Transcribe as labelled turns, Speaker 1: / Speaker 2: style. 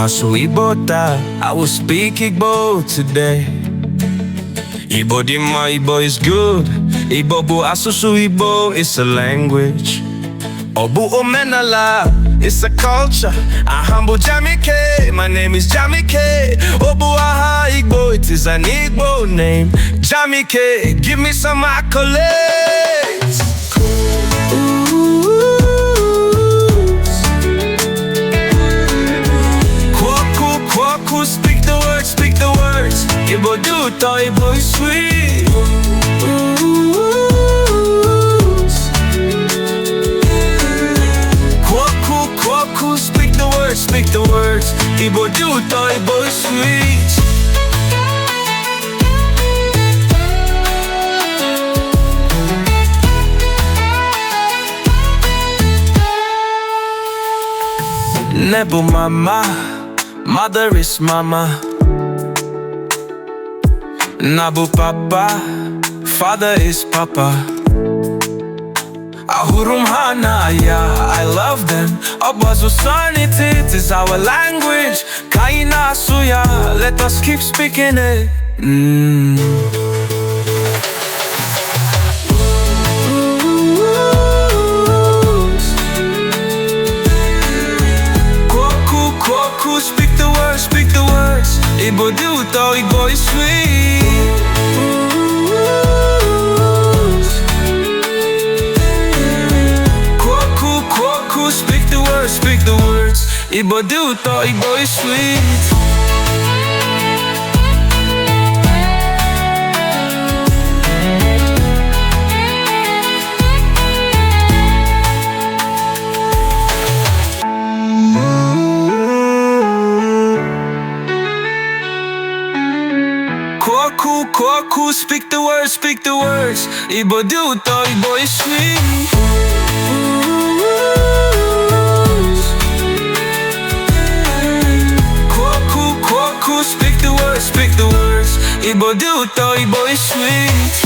Speaker 1: masu Igbo ta. I will speak Igbo today. Igbo dima, Igbo is good. Igbo bu asusu, Igbo is a language. Obu omenala, it's a culture. I humble Jamike, my name is Jamike. Obu aha Igbo, it is an Igbo name. Jamike, give me some accolades. Kwaku, kwaku, speak the words, speak the words. Igbo do to, Igbo is sweet. Speak the words, Igbo do to, Igbo is sweet. Nebu mama, mother is mama. Nabu papa, father is papa. Ahurum hanaya, I love them. Abazu sanity, it is our language. Kaina suya, let us keep speaking it. Kwaku, kwaku, speak the words, speak the words. Igbo do to, Igbo is sweet. Speak the words, Igbo do to, Igbo is sweet. Kwaku, kwaku, speak the words, speak the words. Igbo do to, Igbo is sweet. Speak the words, Igbo do to, Igbo is sweet.